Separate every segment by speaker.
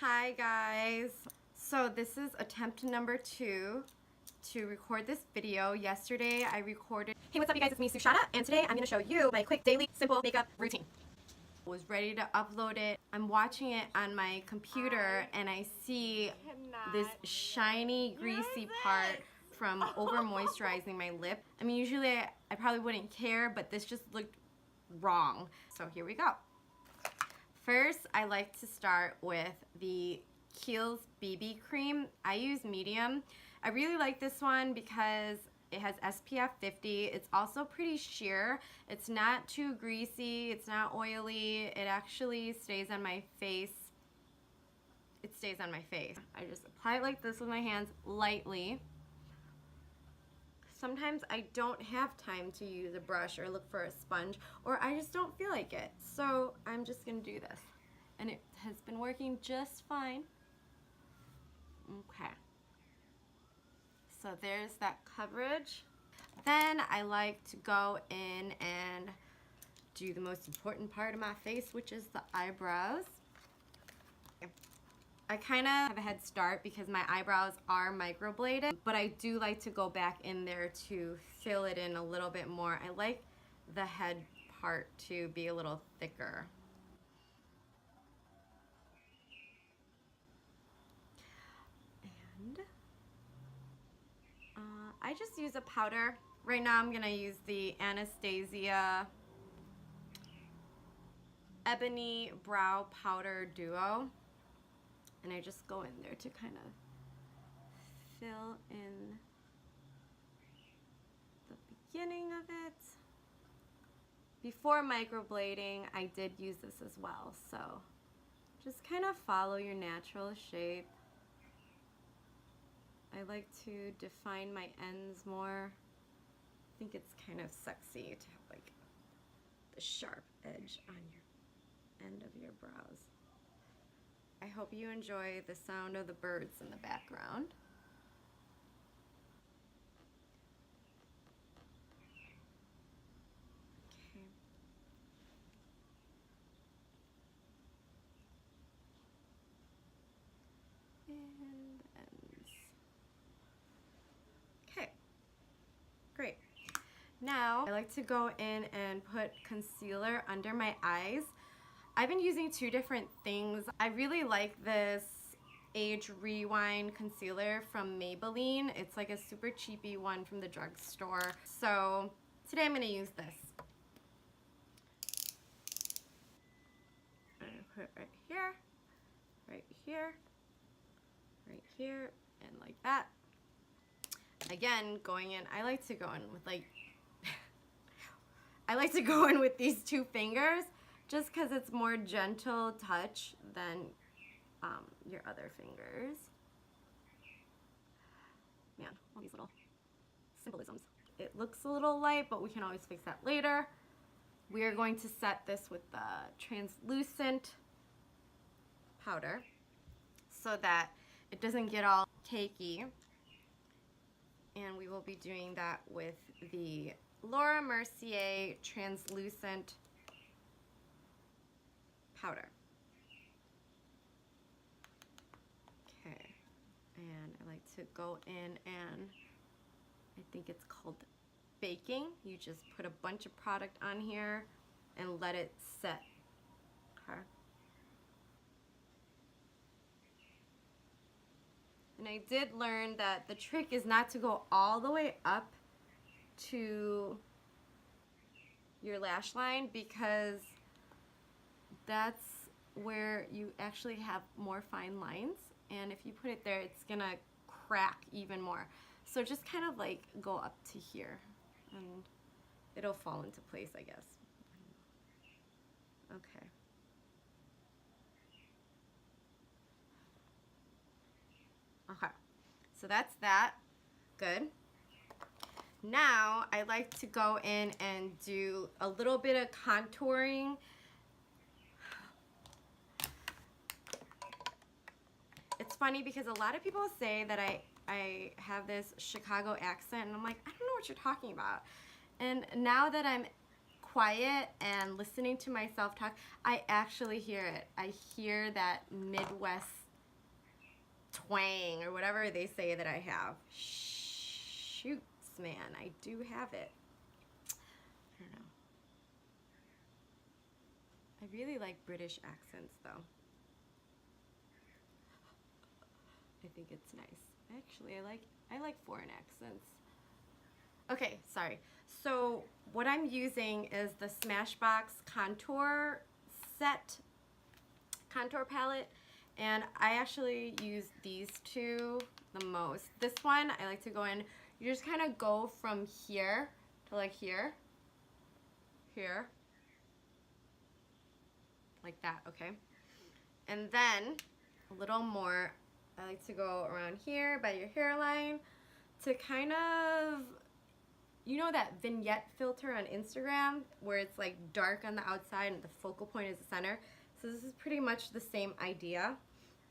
Speaker 1: Hi guys. So this is attempt number 2 to record this video. Yesterday I recorded. Hey, what's up you guys? It's me, Sushada, and today I'm going to show you my quick daily simple makeup routine. I was ready to upload it. I'm watching it on my computer and I see this shiny greasy part from over moisturizing my lip. I mean, usually I probably wouldn't care, but this just looked wrong. So here we go. First, I like to start with the Kiehl's BB cream. I use medium. I really like this one because it has SPF 50. It's also pretty sheer. It's not too greasy. It's not oily. It actually stays on my face. It stays on my face. I just apply it like this with my hands lightly. Sometimes I don't have time to use a brush or look for a sponge, or I just don't feel like it. So I'm just gonna do this. And it has been working just fine. Okay. So there's that coverage. Then I like to go in and do the most important part of my face, which is the eyebrows. I kind of have a head start because my eyebrows are microbladed, but I do like to go back in there to fill it in a little bit more. I like the head part to be a little thicker. And I just use a powder. Right now I'm gonna use the Anastasia Ebony Brow Powder Duo. And I just go in there to kind of fill in the beginning of it. Before microblading, I did use this as well. So just kind of follow your natural shape. I like to define my ends more. I think it's kind of sexy to have like the sharp edge on your end of your brows. I hope you enjoy the sound of the birds in the background. Okay. And ends. Okay. Great. Now I like to go in and put concealer under my eyes. I've been using two different things. I really like this Age Rewind concealer from Maybelline. It's like a super cheapy one from the drugstore. So today I'm going to use this. I'm going to put it right here, right here, right here, and like that. Again, going in, I like to go in with like, I like to go in with these two fingers just because it's more gentle touch than your other fingers. Man, all these little symbolisms. It looks a little light, but we can always fix that later. We are going to set this with the translucent powder so that it doesn't get all cakey. And we will be doing that with the Laura Mercier translucent powder. Okay, and I like to go in and I think it's called baking. You just put a bunch of product on here and let it set. Okay. And I did learn that the trick is not to go all the way up to your lash line because that's where you actually have more fine lines, and if you put it there it's gonna crack even more. So just kind of like go up to here and it'll fall into place, I guess. Okay. Okay, so that's that. Good. Now I like to go in and do a little bit of contouring. It's funny because a lot of people say that I have this Chicago accent, and I'm like, I don't know what you're talking about. And now that I'm quiet and listening to myself talk, I actually hear it. I hear that Midwest twang or whatever they say that I have. Shoots, man, I do have it. I don't know. I really like British accents though. I think it's nice. Actually, I like foreign accents. Okay, sorry. So what I'm using is the Smashbox contour set contour palette, and I actually use these two the most. This one I like to go in, you just kind of go from here to like here, like that, okay? And then a little more, I like to go around here by your hairline to kind of, you know that vignette filter on Instagram where it's like dark on the outside and the focal point is the center? So this is pretty much the same idea.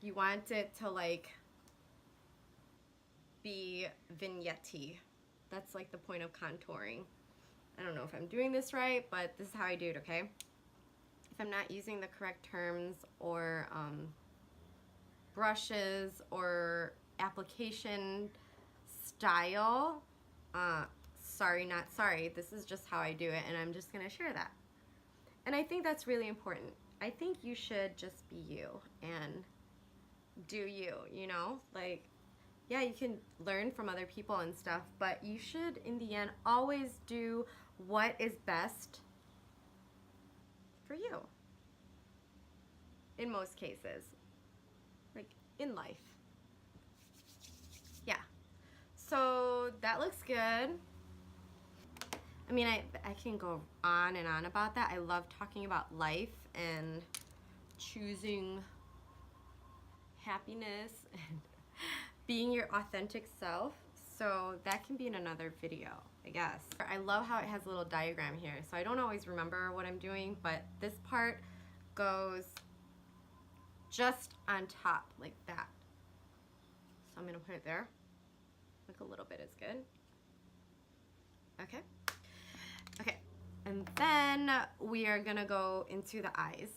Speaker 1: You want it to like be vignette-y. That's like the point of contouring. I don't know if I'm doing this right, but this is how I do it, okay? If I'm not using the correct terms or brushes or application style, sorry, not sorry. This is just how I do it, and I'm just gonna share that. And I think that's really important. I think you should just be you and do you, you know? Like, yeah, you can learn from other people and stuff, but you should, in the end, always do what is best for you. In most cases. Like, in life. Yeah. So, that looks good. I mean, I can go on and on about that. I love talking about life and choosing happiness and being your authentic self. So that can be in another video, I guess. I love how it has a little diagram here. So I don't always remember what I'm doing, but this part goes just on top like that. So I'm gonna put it there. Like a little bit is good. Okay. Okay, and then we are gonna go into the eyes.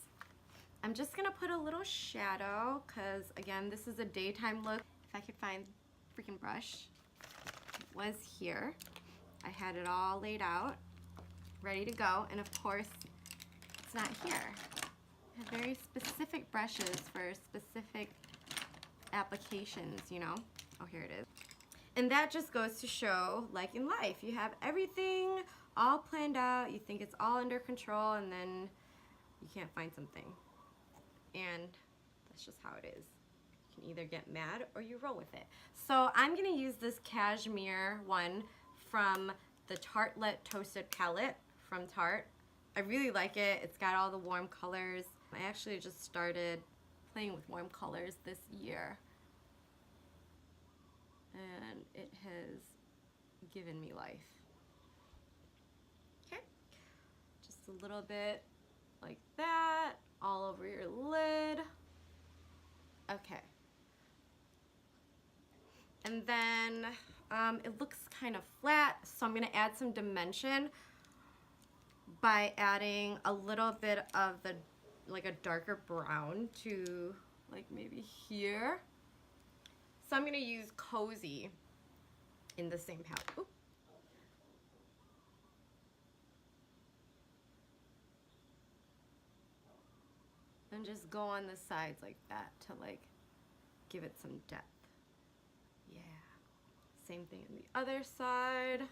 Speaker 1: I'm just gonna put a little shadow because again, this is a daytime look. If I could find a freaking brush, it was here. I had it all laid out, ready to go, and of course, it's not here. I have very specific brushes for specific applications, you know. Oh, here it is. And that just goes to show, like in life, you have everything all planned out, you think it's all under control, and then you can't find something. And that's just how it is. You can either get mad or you roll with it. So I'm gonna use this cashmere one from the Tartelette Toasted Palette from Tarte. I really like it. It's got all the warm colors. I actually just started playing with warm colors this year. And it has given me life. Okay, just a little bit like that, all over your lid. Okay. And then it looks kind of flat, so I'm gonna add some dimension by adding a little bit of the, like a darker brown to like maybe here. So I'm gonna use Cozy in the same palette. Oop. And just go on the sides like that to like give it some depth. Yeah. Same thing on the other side.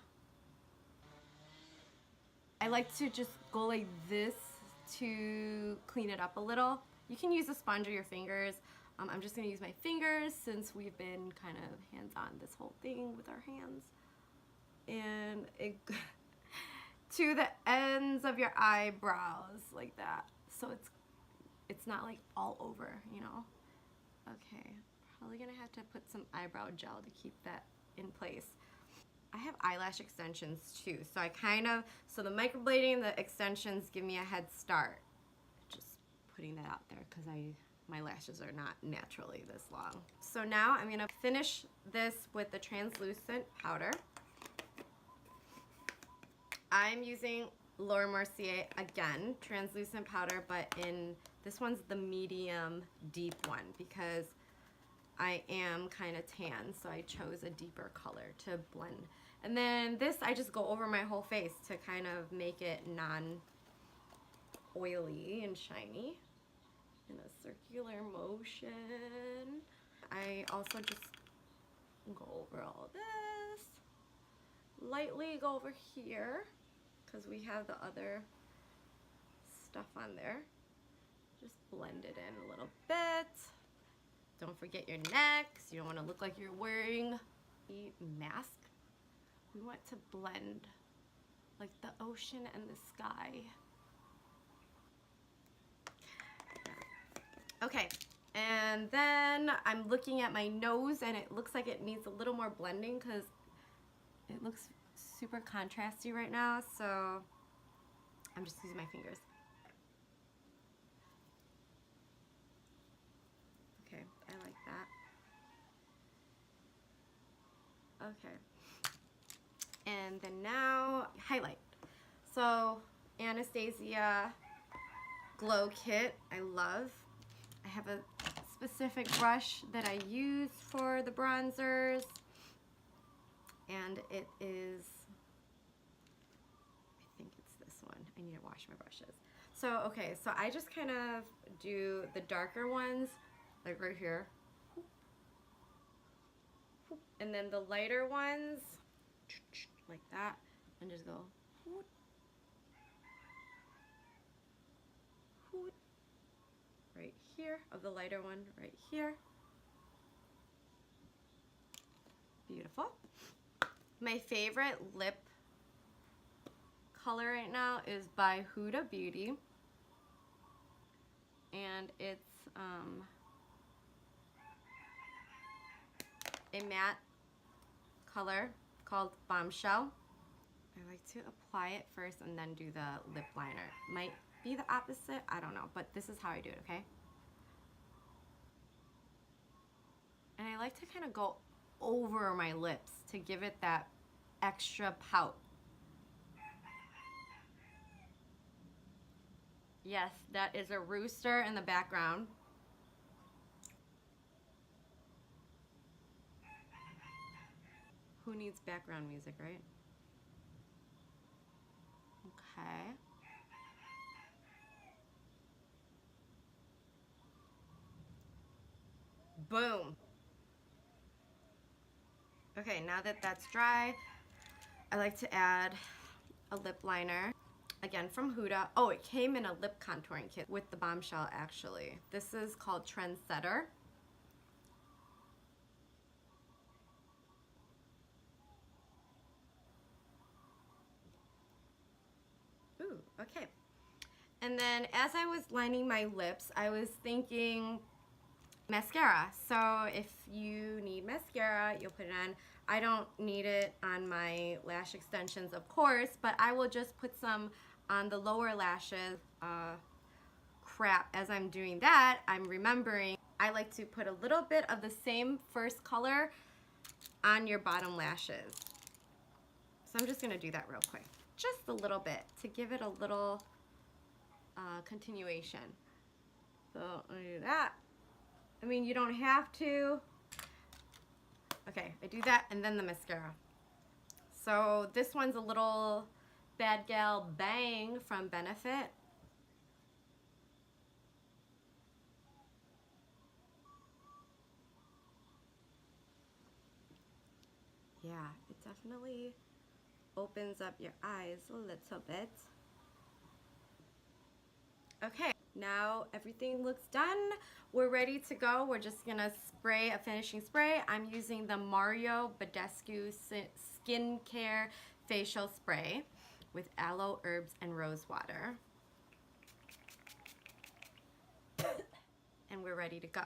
Speaker 1: I like to just go like this to clean it up a little. You can use a sponge or your fingers. I'm just gonna use my fingers since we've been kind of hands-on this whole thing with our hands. And it to the ends of your eyebrows like that. So it's not like all over, you know? Okay, probably gonna have to put some eyebrow gel to keep that in place. I have eyelash extensions too, so so the microblading and the extensions give me a head start. Just putting that out there because my lashes are not naturally this long. So now I'm gonna finish this with the translucent powder. I'm using Laura Mercier again, translucent powder, but this one's the medium deep one because I am kind of tan, so I chose a deeper color to blend. And then this I just go over my whole face to kind of make it non-oily and shiny in a circular motion. I also just go over all this, lightly go over here because we have the other stuff on there. Just blend it in a little bit. Don't forget your neck, so you don't want to look like you're wearing a mask. We want to blend like the ocean and the sky. Okay, and then I'm looking at my nose and it looks like it needs a little more blending because it looks super contrasty right now, so I'm just using my fingers. Okay, I like that. Okay. And then now, highlight. So, Anastasia Glow Kit, I love. I have a specific brush that I use for the bronzers. And it is, I think it's this one. I need to wash my brushes. So, okay, so I just kind of do the darker ones, like right here. And then the lighter ones, like that, and just go right here, of the lighter one right here. Beautiful. My favorite lip color right now is by Huda Beauty, and it's a matte color called Bombshell. I like to apply it first and then do the lip liner. Might be the opposite, I don't know, but this is how I do it, okay? And I like to kind of go over my lips to give it that extra pout. Yes, that is a rooster in the background. Who needs background music, right? Okay. Boom. Okay, now that that's dry, I like to add a lip liner. Again, from Huda. Oh, it came in a lip contouring kit with the Bombshell, actually. This is called Trendsetter. Ooh, okay. And then as I was lining my lips, I was thinking mascara. So if you need mascara, you'll put it on. I don't need it on my lash extensions, of course, but I will just put some on the lower lashes. Crap, as I'm doing that, I'm remembering I like to put a little bit of the same first color on your bottom lashes. So I'm just gonna do that real quick. Just a little bit to give it a little continuation. So I'm gonna do that. I mean, you don't have to. Okay, I do that and then the mascara. So this one's a little Bad Gal Bang from Benefit. Yeah, it definitely opens up your eyes a little bit. Okay, now everything looks done. We're ready to go. We're just gonna spray a finishing spray. I'm using the Mario Badescu Skincare Facial Spray with aloe, herbs, and rosewater. And we're ready to go.